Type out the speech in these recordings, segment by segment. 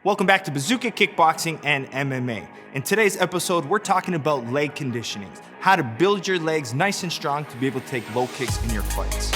Welcome back to Bazooka Kickboxing and MMA. In today's episode, we're talking about leg conditioning, how to build your legs nice and strong to be able to take low kicks in your fights.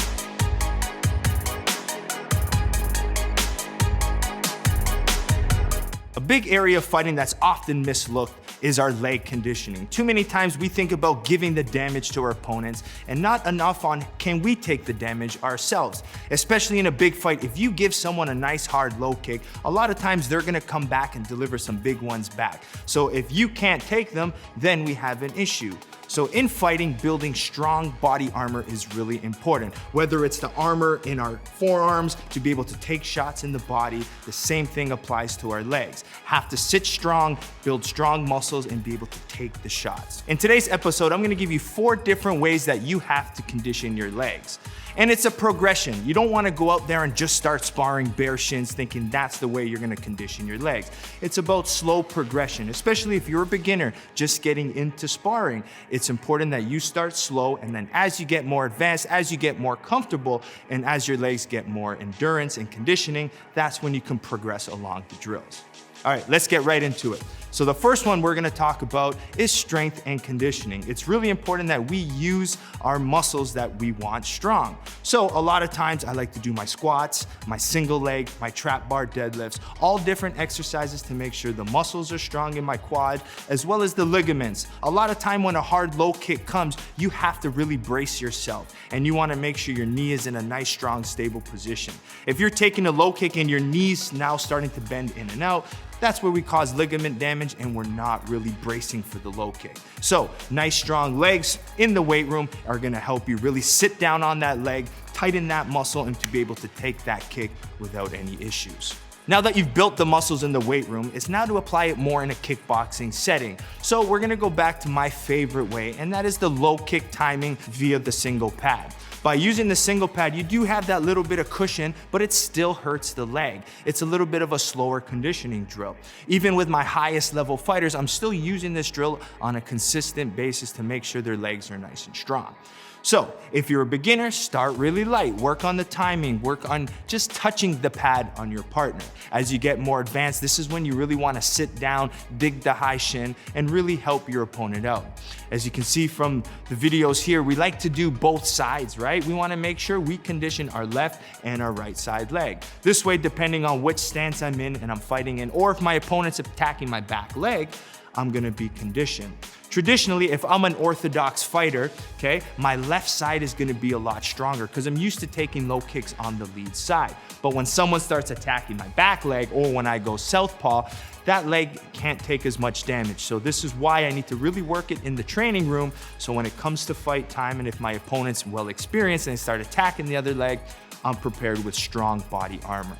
A big area of fighting that's often mislooked is our leg conditioning. Too many times we think about giving the damage to our opponents and not enough on can we take the damage ourselves. Especially in a big fight, if you give someone a nice hard low kick, a lot of times they're gonna come back and deliver some big ones back. So if you can't take them, then we have an issue. So in fighting, building strong body armor is really important. Whether it's the armor in our forearms to be able to take shots in the body, the same thing applies to our legs. Have to sit strong, build strong muscles, and be able to take the shots. In today's episode, I'm gonna give you 4 different ways that you have to condition your legs. And it's a progression. You don't wanna go out there and just start sparring bare shins thinking that's the way you're gonna condition your legs. It's about slow progression, especially if you're a beginner just getting into sparring. It's important that you start slow, and then as you get more advanced, as you get more comfortable, and as your legs get more endurance and conditioning, that's when you can progress along the drills. All right, let's get right into it. So the first one we're gonna talk about is strength and conditioning. It's really important that we use our muscles that we want strong. So a lot of times I like to do my squats, my single leg, my trap bar deadlifts, all different exercises to make sure the muscles are strong in my quad, as well as the ligaments. A lot of time when a hard low kick comes, you have to really brace yourself, and you wanna make sure your knee is in a nice, strong, stable position. If you're taking a low kick and your knee's now starting to bend in and out, that's where we cause ligament damage and we're not really bracing for the low kick. So nice strong legs in the weight room are gonna help you really sit down on that leg, tighten that muscle, and to be able to take that kick without any issues. Now that you've built the muscles in the weight room, it's now to apply it more in a kickboxing setting. So we're gonna go back to my favorite way, and that is the low kick timing via the single pad. By using the single pad, you do have that little bit of cushion, but it still hurts the leg. It's a little bit of a slower conditioning drill. Even with my highest level fighters, I'm still using this drill on a consistent basis to make sure their legs are nice and strong. So if you're a beginner, start really light. Work on the timing, work on just touching the pad on your partner. As you get more advanced, this is when you really wanna sit down, dig the high shin, and really help your opponent out. As you can see from the videos here, we like to do both sides, right? We wanna make sure we condition our left and our right side leg. This way, depending on which stance I'm in and I'm fighting in, or if my opponent's attacking my back leg, I'm gonna be conditioned. Traditionally, if I'm an orthodox fighter, okay, my left side is gonna be a lot stronger because I'm used to taking low kicks on the lead side. But when someone starts attacking my back leg, or when I go southpaw, that leg can't take as much damage. So this is why I need to really work it in the training room, so when it comes to fight time, and if my opponent's well experienced and they start attacking the other leg, I'm prepared with strong body armor.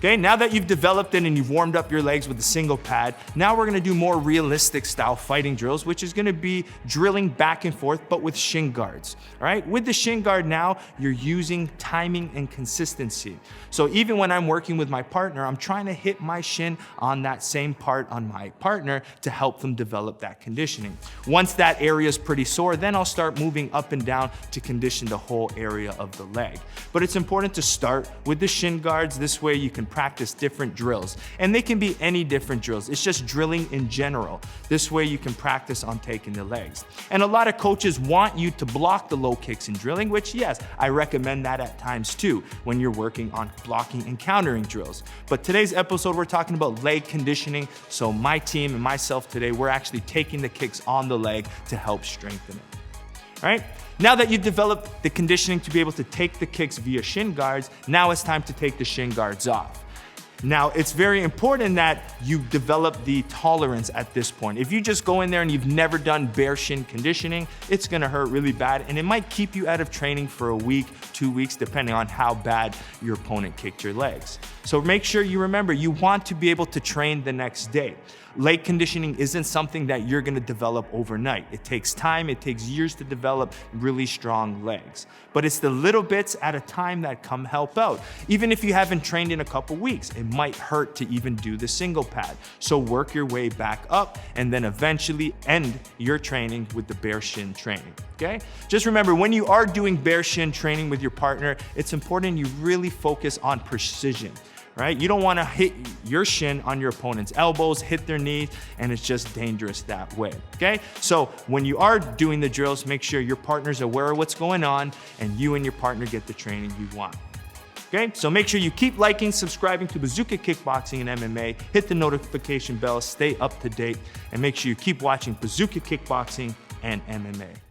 Okay, now that you've developed it and you've warmed up your legs with a single pad, now we're gonna do more realistic style fighting drills, which is gonna be drilling back and forth, but with shin guards, all right? With the shin guard now, you're using timing and consistency. So even when I'm working with my partner, I'm trying to hit my shin on that same part on my partner to help them develop that conditioning. Once that area is pretty sore, then I'll start moving up and down to condition the whole area of the leg. But it's important to start with the shin guards. This way you can practice different drills, and they can be any different drills. It's just drilling in general. This way you can practice on taking the legs. And a lot of coaches want you to block the low kicks in drilling, which yes, I recommend that at times too, when you're working on blocking and countering drills. But today's episode, we're talking about leg conditioning. So my team and myself today, we're actually taking the kicks on the leg to help strengthen it. All right? Now that you've developed the conditioning to be able to take the kicks via shin guards, now it's time to take the shin guards off. Now, it's very important that you develop the tolerance at this point. If you just go in there and you've never done bare shin conditioning, it's gonna hurt really bad, and it might keep you out of training for a week, 2 weeks, depending on how bad your opponent kicked your legs. So make sure you remember, you want to be able to train the next day. Leg conditioning isn't something that you're gonna develop overnight. It takes time, it takes years to develop really strong legs. But it's the little bits at a time that come help out. Even if you haven't trained in a couple weeks, it might hurt to even do the single pad. So work your way back up and then eventually end your training with the bare shin training, okay? Just remember, when you are doing bare shin training with your partner, it's important you really focus on precision. right? You don't wanna hit your shin on your opponent's elbows, hit their knees, and it's just dangerous that way, okay? So when you are doing the drills, make sure your partner's aware of what's going on and you and your partner get the training you want. Okay, so make sure you keep liking, subscribing to Bazooka Kickboxing and MMA, hit the notification bell, stay up to date, and make sure you keep watching Bazooka Kickboxing and MMA.